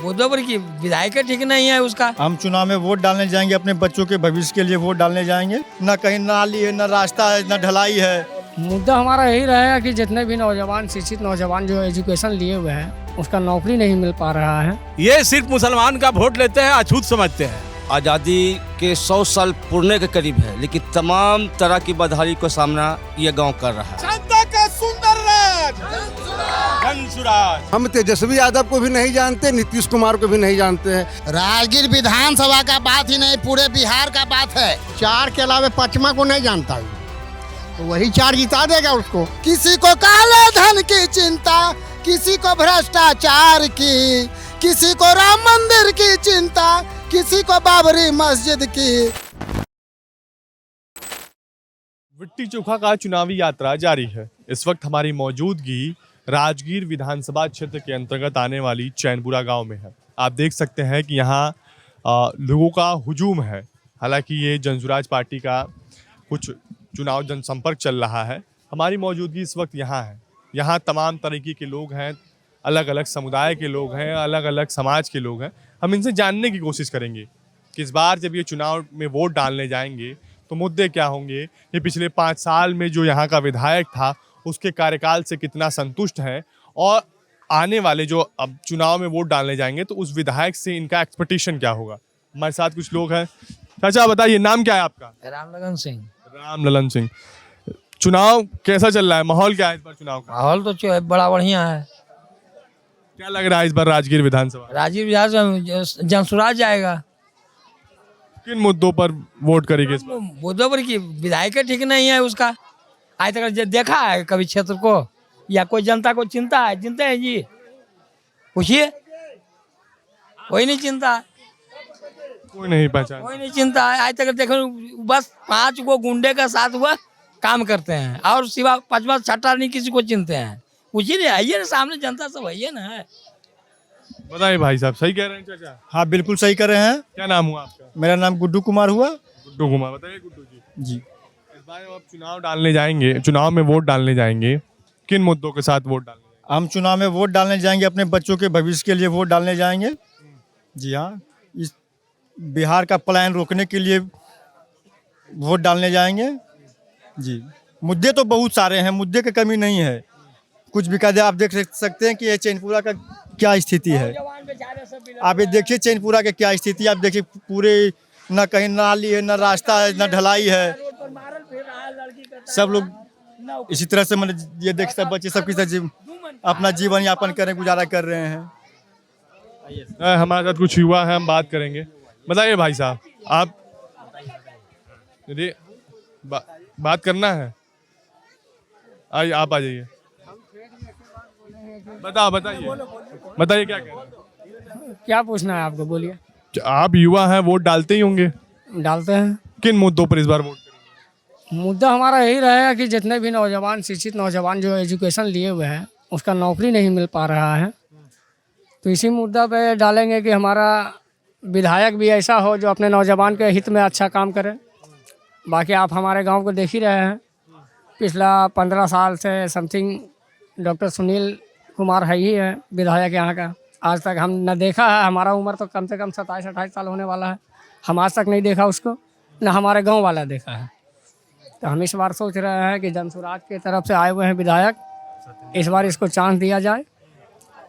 मुद्दों की विधायक ठीक नहीं है उसका। हम चुनाव में वोट डालने जाएंगे, अपने बच्चों के भविष्य के लिए वोट डालने जाएंगे। न कहीं नाली है, न रास्ता है, न ढलाई है। मुद्दा हमारा यही रहेगा कि जितने भी नौजवान, शिक्षित नौजवान जो एजुकेशन लिए हुए हैं, उसका नौकरी नहीं मिल पा रहा है। ये सिर्फ मुसलमान का वोट लेते हैं, अछूत समझते हैं। आज़ादी के 100 साल पूर्णे के करीब है, लेकिन तमाम तरह की बदहाली का सामना ये गांव कर रहा है। जनता का सुंदर राज, जनसुराज। हम तेजस्वी यादव को भी नहीं जानते, नीतीश कुमार को भी नहीं जानते हैं। राजगीर विधानसभा का बात ही नहीं, पूरे बिहार का बात है। 4 के अलावा 5वां को नहीं जानता, तो वही 4 जिता देगा उसको। किसी को काले धन की चिंता, किसी को भ्रष्टाचार की, किसी को राम मंदिर की चिंता, किसी को बाबरी मस्जिद की। लिट्टी चोखा का चुनावी यात्रा जारी है। इस वक्त हमारी मौजूदगी राजगीर विधानसभा क्षेत्र के अंतर्गत आने वाली चैनपुरा गांव में है। आप देख सकते हैं कि यहाँ लोगों का हुजूम है। हालांकि ये जनसुराज पार्टी का कुछ चुनाव जनसंपर्क चल रहा है। हमारी मौजूदगी इस वक्त यहाँ है। यहाँ तमाम तरीके के लोग हैं, अलग अलग समुदाय के लोग हैं, अलग अलग समाज के लोग हैं। हम इनसे जानने की कोशिश करेंगे कि इस बार जब ये चुनाव में वोट डालने जाएंगे तो मुद्दे क्या होंगे, ये पिछले 5 साल में जो यहाँ का विधायक था उसके कार्यकाल से कितना संतुष्ट है, और आने वाले जो अब चुनाव में वोट डालने जाएंगे तो उस विधायक से इनका एक्सपेक्टेशन क्या होगा। हमारे साथ कुछ लोग हैं। चाचा बताइए, नाम क्या है आपका? रामलगन सिंह। रामललन सिंह। चुनाव कैसा चल रहा है, माहौल क्या है इस बार चुनाव का? माहौल तो बड़ा बढ़िया है। क्या लग रहा है इस बार राजगीर विधानसभा? राजीव विधायक जनसुराज जाएगा। किन मुद्दों पर वोट करेंगे इस बार? मुद्दों पर की विधायक ठीक नहीं है उसका। आज तक देखा है कभी क्षेत्र को, या कोई जनता को चिंता है? चिंता है जी, पूछिए, कोई नहीं चिंता, कोई नहीं पहचान, कोई नहीं चिंता है। आज तक देखो बस 5 गो गुंडे का साथ हुआ काम करते हैं, और सिवा 5वां 6ठा नहीं किसी को चिंते हैं। पूछिए नहीं, आइए ना सामने, जनता सब आइए ना। बताइए भाई साहब, सही कह रहे हैं चाचा? हाँ, बिल्कुल सही कर रहे हैं। क्या नाम हुआ आपका? मेरा नाम गुड्डू कुमार हुआ। गुड्डू कुमार। बताइए गुड्डू जी, जी, इस बार आप चुनाव डालने जाएंगे, चुनाव में वोट डालने जाएंगे, किन मुद्दों के साथ वोट डालने जाएंगे? हम चुनाव में वोट डालने जाएंगे, अपने बच्चों के भविष्य के लिए वोट डालने जाएंगे। जी हाँ, इस बिहार का पलायन रोकने के लिए वोट डालने जाएंगे। जी, मुद्दे तो बहुत सारे हैं, मुद्दे की कमी नहीं है। कुछ भी कह आप देख सकते हैं कि ये चैनपुरा का क्या स्थिति है। आप ये देखिए चैनपुरा के क्या स्थिति, आप देखिए पूरे न कहीं नाली है, न रास्ता है, न ढलाई है। सब लोग इसी तरह से मतलब ये देख, सब बच्चे सब किसी अपना जीवन यापन करें, गुजारा कर रहे हैं। हमारे साथ कुछ युवा है, हम बात करेंगे। बताइए भाई साहब, आप यदि बात करना है, आइए, आप आ जाइए। बताइए क्या कह रहे हैं? क्या पूछना है आपको, बोलिए। आप युवा हैं, वोट डालते ही होंगे। डालते हैं। किन मुद्दों पर इस बार वोट करेंगे? मुद्दा हमारा यही रहेगा कि जितने भी नौजवान, शिक्षित नौजवान जो एजुकेशन लिए हुए हैं, उसका नौकरी नहीं मिल पा रहा है। तो इसी मुद्दा पे डालेंगे कि हमारा विधायक भी ऐसा हो जो अपने नौजवान के हित में अच्छा काम करे। बाकी आप हमारे गांव को देख ही रहे हैं, पिछला 15 साल से समथिंग डॉक्टर सुनील कुमार है ही है विधायक यहाँ का। आज तक हम न देखा है, हमारा उम्र तो कम से कम 27-28 साल होने वाला है, हम आज तक नहीं देखा उसको, न हमारे गांव वाला देखा है। तो हम इस बार सोच रहे हैं कि जनसुराज की तरफ से आए हुए हैं विधायक, इस बार इसको चांस दिया जाए।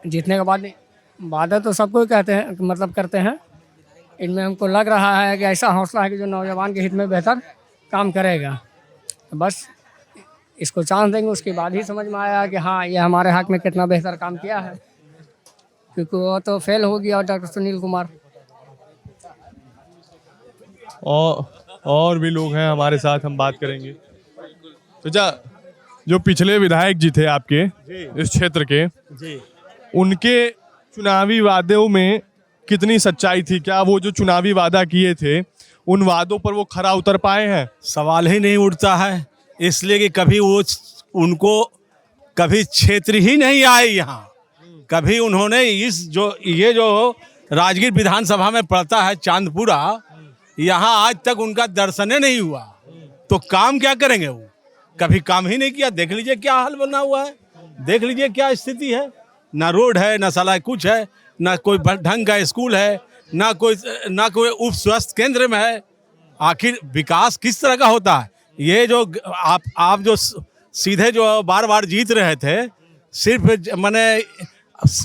जीतने के बाद वादा तो सबको ही कहते हैं, मतलब करते हैं, इनमें हमको लग रहा है कि ऐसा हौसला है कि जो नौजवान के हित में बेहतर काम करेगा। तो बस इसको चांस देंगे, उसके बाद ही समझ में आया कि हाँ ये हमारे हक में कितना बेहतर काम किया है, क्योंकि वो तो फेल हो गया डॉक्टर सुनील कुमार। और भी लोग हैं हमारे साथ, हम बात करेंगे। तो जो पिछले विधायक जी थे आपके इस क्षेत्र के, उनके चुनावी वादों में कितनी सच्चाई थी? क्या वो जो चुनावी वादा किए थे उन वादों पर वो खरा उतर पाए हैं? सवाल ही नहीं उठता है, इसलिए कि कभी वो उनको कभी क्षेत्र ही नहीं आए यहाँ। कभी उन्होंने ये जो राजगीर विधानसभा में पड़ता है चांदपुरा, यहाँ आज तक उनका दर्शन ही नहीं हुआ। तो काम क्या करेंगे वो? कभी काम ही नहीं किया। देख लीजिए क्या हाल बना हुआ है, देख लीजिए क्या स्थिति है, ना रोड है, ना साला कुछ है, ना कोई ढंग का स्कूल है, ना कोई उप स्वास्थ्य केंद्र में है। आखिर विकास किस तरह का होता है? ये जो आप जो सीधे जो बार बार जीत रहे थे, सिर्फ माने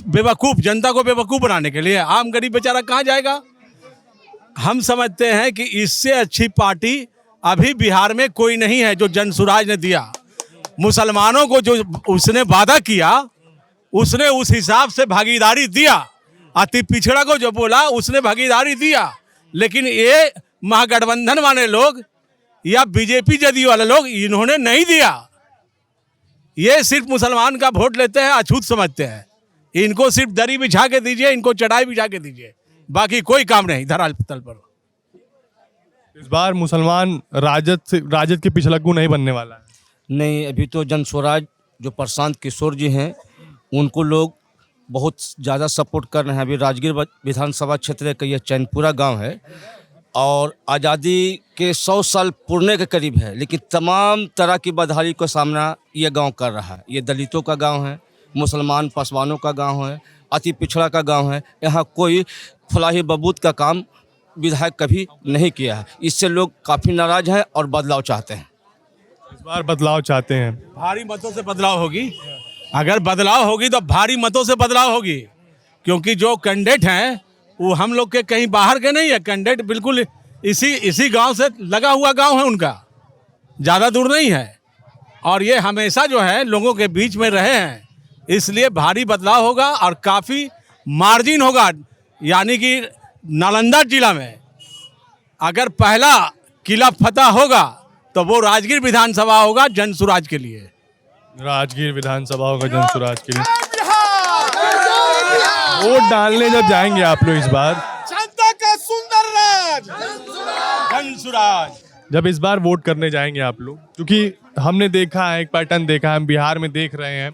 बेवकूफ़ जनता को बेवकूफ़ बनाने के लिए, आम गरीब बेचारा कहाँ जाएगा? हम समझते हैं कि इससे अच्छी पार्टी अभी बिहार में कोई नहीं है। जो जनसुराज ने दिया, मुसलमानों को जो उसने वादा किया, उसने उस हिसाब से भागीदारी दिया। अति पिछड़ा को जो बोला, उसने भागीदारी दिया। लेकिन ये महागठबंधन वाले लोग या बीजेपी जदयू वाले लोग, इन्होंने नहीं दिया। ये सिर्फ मुसलमान का वोट लेते हैं, अछूत समझते हैं। इनको सिर्फ दरी बिछा के दीजिए, इनको चटाई बिछा के दीजिए, बाकी कोई काम नहीं धरातल पर। इस बार मुसलमान राजद के पिछलग्गू नहीं बनने वाला है। नहीं, अभी तो जन स्वराज जो प्रशांत किशोर जी हैं, उनको लोग बहुत ज़्यादा सपोर्ट कर रहे हैं। अभी राजगीर विधानसभा क्षेत्र का यह चैनपुरा गांव है और आज़ादी के 100 साल पूर्णे के करीब है, लेकिन तमाम तरह की बदहाली का सामना ये गांव कर रहा है। ये दलितों का गांव है, मुसलमान पासवानों का गांव है, अति पिछड़ा का गांव है। यहाँ कोई फलाही बबूत का काम विधायक कभी नहीं किया है। इससे लोग काफ़ी नाराज हैं और बदलाव चाहते हैं। इस बार बदलाव चाहते हैं। भारी मतों से बदलाव होगी। अगर बदलाव होगी तो भारी मतों से बदलाव होगी, क्योंकि जो कैंडिडेट हैं वो हम लोग के कहीं बाहर के नहीं है। कैंडिडेट बिल्कुल इसी गांव से लगा हुआ गांव है उनका, ज़्यादा दूर नहीं है। और ये हमेशा जो है लोगों के बीच में रहे हैं, इसलिए भारी बदलाव होगा और काफ़ी मार्जिन होगा। यानी कि नालंदा जिला में अगर पहला किला फतह होगा तो वो राजगीर विधानसभा होगा जनसुराज के लिए। राजगीर विधानसभा होगा जनसुराज के लिए। वोट डालने जब जाएंगे आप लोग इस बार, जनता का सुंदर राज जनसुराज, जब इस बार वोट करने जाएंगे आप लोग, क्योंकि हमने देखा है, एक पैटर्न देखा है, हम बिहार में देख रहे हैं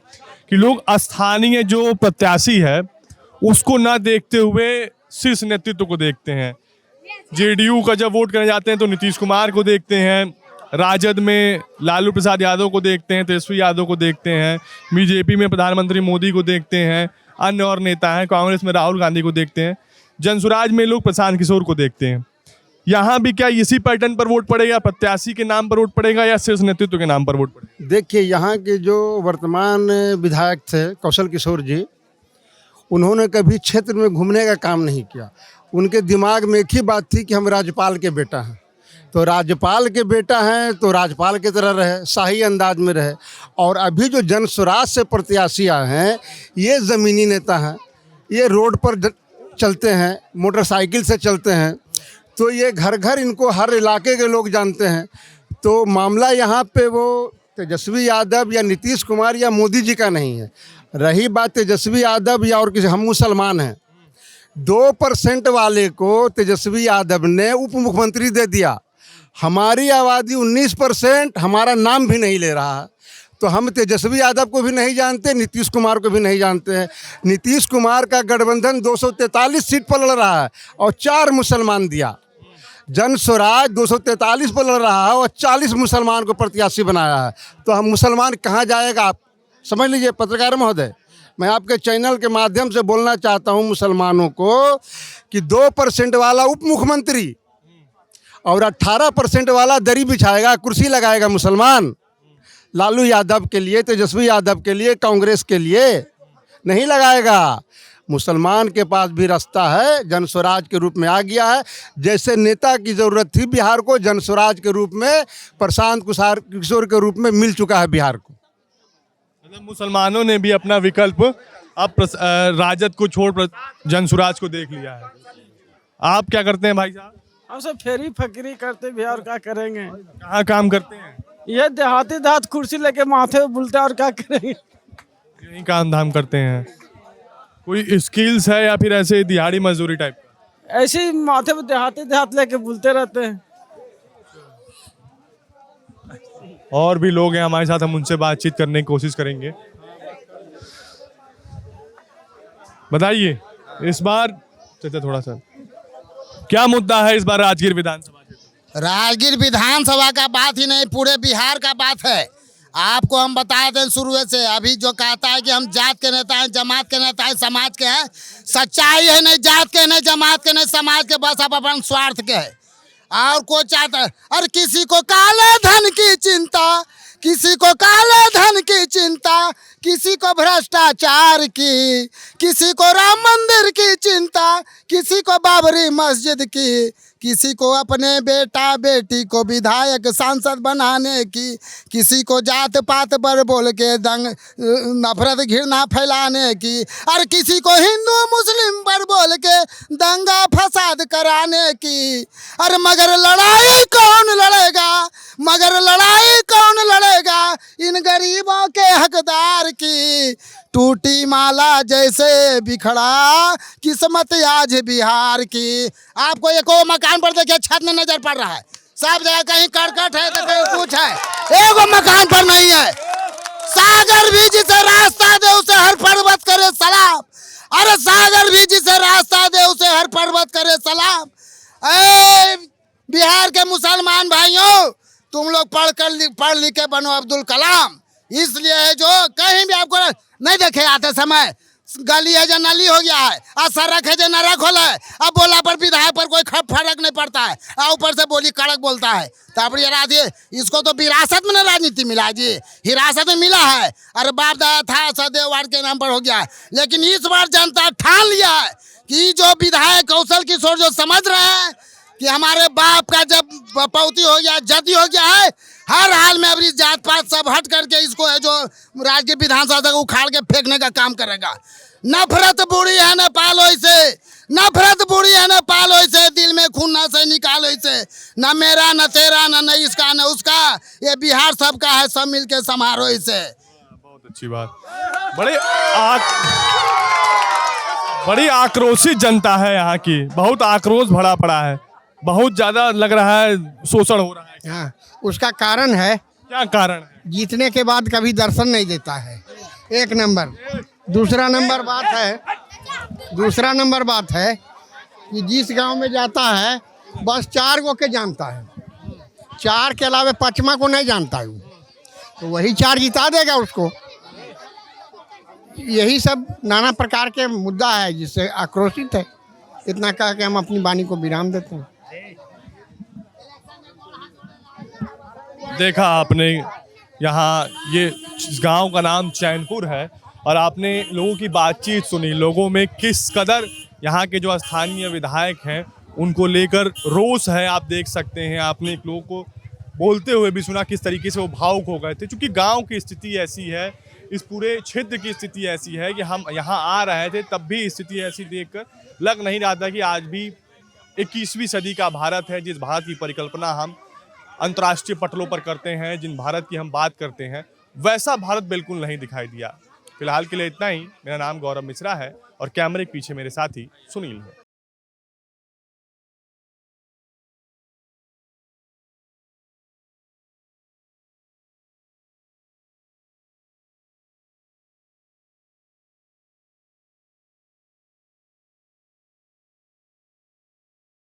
कि लोग स्थानीय जो प्रत्याशी है उसको ना देखते हुए शीर्ष नेतृत्व को देखते हैं। जेडीयू का जब वोट करने जाते हैं तो नीतीश कुमार को देखते हैं, राजद में लालू प्रसाद यादव को देखते हैं, तेजस्वी यादव को देखते हैं, बीजेपी में प्रधानमंत्री मोदी को देखते हैं, अन्य और नेता हैं, कांग्रेस में राहुल गांधी को देखते हैं, जनसुराज में लोग प्रशांत किशोर को देखते हैं। यहाँ भी क्या इसी पैटर्न पर वोट पड़ेगा? प्रत्याशी के नाम पर वोट पड़ेगा या शीर्ष नेतृत्व के नाम पर वोट पड़ेगा? देखिए, यहाँ के जो वर्तमान विधायक थे कौशल किशोर जी, उन्होंने कभी क्षेत्र में घूमने का काम नहीं किया। उनके दिमाग में एक ही बात थी कि हम राज्यपाल के बेटा हैं, तो राज्यपाल के बेटा हैं तो राज्यपाल की तरह रहे, शाही अंदाज में रहे। और अभी जो जनसुराज से प्रत्याशी आए हैं, ये ज़मीनी नेता हैं, ये रोड पर चलते हैं, मोटरसाइकिल से चलते हैं, तो ये घर घर इनको हर इलाके के लोग जानते हैं। तो मामला यहाँ पे वो तेजस्वी यादव या नीतीश कुमार या मोदी जी का नहीं है। रही बात तेजस्वी यादव या और किसी, हम मुसलमान हैं, 2% वाले को तेजस्वी यादव ने उप मुख्यमंत्री दे दिया। हमारी आबादी 19%, हमारा नाम भी नहीं ले रहा है, तो हम तेजस्वी यादव को भी नहीं जानते, नीतीश कुमार को भी नहीं जानते हैं। नीतीश कुमार का गठबंधन 243 सीट पर लड़ रहा है और 4 मुसलमान दिया। जनसुराज 243 पर लड़ रहा है और 40 मुसलमान को प्रत्याशी बनाया है। तो हम मुसलमान कहाँ जाएगा? आप समझ लीजिए पत्रकार महोदय, मैं आपके चैनल के माध्यम से बोलना चाहता हूँ मुसलमानों को कि 2% वाला उप मुख्यमंत्री और 18% वाला दरी बिछाएगा, कुर्सी लगाएगा मुसलमान, लालू यादव के लिए, तेजस्वी यादव के लिए, कांग्रेस के लिए नहीं लगाएगा। मुसलमान के पास भी रास्ता है, जनसुराज के रूप में आ गया है। जैसे नेता की ज़रूरत थी बिहार को, जनसुराज के रूप में प्रशांत किशोर के रूप में मिल चुका है बिहार को। मतलब मुसलमानों ने भी अपना विकल्प अब राजद को छोड़ जनसुराज को देख लिया है। आप क्या करते हैं भाई साहब? हम सब फेरी फकरी करते भी और क्या करेंगे? कहाँ काम करते हैं? ये देहात कुर्सी लेके माथे पे बुलते और क्या करेंगे? यही काम धाम करते हैं। कोई स्किल्स है या फिर ऐसे दिहाड़ी मजदूरी टाइप? ऐसे ही माथे पे देहात लेके बुलते रहते हैं। और भी लोग हैं हमारे साथ, हम उनसे बातचीत करने की कोशिश करेंगे। बताइए इस बार थोड़ा सा क्या मुद्दा है इस बार राजगीर विधानसभा? राजगीर विधानसभा का बात ही नहीं, पूरे बिहार का बात है। आपको हम बताए थे शुरू से, अभी जो कहता है कि हम जात के नेता हैं, जमात के नेता हैं, समाज के हैं, सच्चाई है नहीं जात के, नहीं जमात के, नहीं समाज के, बस आप अपन स्वार्थ के है। और कोई चाहता है, और किसी को काले धन की चिंता, किसी को काले धन की चिंता, किसी को भ्रष्टाचार की, किसी को राम मंदिर की चिंता, किसी को बाबरी मस्जिद की, किसी को अपने बेटा बेटी को विधायक सांसद बनाने की, किसी को जात पात पर बोल के दंग नफरत घृणा फैलाने की, और किसी को हिंदू मुस्लिम पर बोल के दंगा फसाद कराने की। अरे मगर लड़ाई कौन लड़ेगा, मगर लड़ाई कौन लड़ेगा इन गरीबों के हकदार की। टूटी माला जैसे बिखड़ा किस्मत आज बिहार की। आपको एक और मकान पर देखिए छत में नजर पड़ रहा है, सब जगह कहीं करकट है तो कहीं कुछ है, एक मकान पर नहीं है। सागर भी जिसे रास्ता दे उसे हर पर्वत करे सलाम, अरे सागर भी जिसे रास्ता दे उसे हर पर्वत करे सलाम। ए बिहार के मुसलमान भाइयों, तुम लोग पढ़ लिख के बनो अब्दुल कलाम। इसलिए है जो कहीं भी आपको नहीं देखे आते समय, गली है जो नली हो गया है, और सड़क है जो नरक होला है, अब बोला पर विधायक पर कोई फर्क नहीं पड़ता है, और ऊपर से बोली कड़क बोलता है। तब इसको तो विरासत में ना राजनीति मिला जी, हिरासत में मिला है। अरे बाप दादा था सदैव वार्ड के नाम पर हो गया है, लेकिन इस बार जनता ठान लिया है कि जो विधायक कौशल किशोर जो समझ रहे हैं कि हमारे बाप का जब पौती हो गया, जदी हो गया है, हर हाल में अभी जात पात सब हट करके इसको है जो राजगीर विधानसभा को उखाड़ के फेंकने का काम करेगा। नफरत बुरी है न पालो इसे, नफरत बुरी है न पालो इसे, दिल में खून न से निकालो इसे, न मेरा न तेरा न इसका न उसका, ये बिहार सबका है, सब मिलके समारो इसे। बहुत अच्छी बात। बड़ी आक्रोशित जनता है यहाँ की, बहुत आक्रोश भरा पड़ा है, बहुत ज्यादा लग रहा है शोषण हो रहा है। हाँ, उसका कारण है, क्या कारण है? जीतने के बाद कभी दर्शन नहीं देता है, एक नंबर। दूसरा नंबर बात है कि जिस गांव में जाता है बस 4 गो के जानता है, 4 के अलावा 5वां को नहीं जानता है, तो वही 4 जिता देगा उसको। यही सब नाना प्रकार के मुद्दा है जिससे आक्रोशित है। इतना कह के हम अपनी वाणी को विराम देते हैं। देखा आपने, यहाँ ये गांव का नाम चैनपुर है, और आपने लोगों की बातचीत सुनी, लोगों में किस कदर यहाँ के जो स्थानीय विधायक हैं उनको लेकर रोष है। आप देख सकते हैं, आपने एक लोगों को बोलते हुए भी सुना किस तरीके से वो भावुक हो गए थे, क्योंकि गांव की स्थिति ऐसी है, इस पूरे क्षेत्र की स्थिति ऐसी है कि हम यहाँ आ रहे थे तब भी स्थिति ऐसी देखकर लग नहीं रहा था कि आज भी 21वीं सदी का भारत है, जिस भारत की परिकल्पना हम अंतर्राष्ट्रीय पटलों पर करते हैं, जिन भारत की हम बात करते हैं, वैसा भारत बिल्कुल नहीं दिखाई दिया। फिलहाल के लिए इतना ही। मेरा नाम गौरव मिश्रा है और कैमरे के पीछे मेरे साथी सुनील है।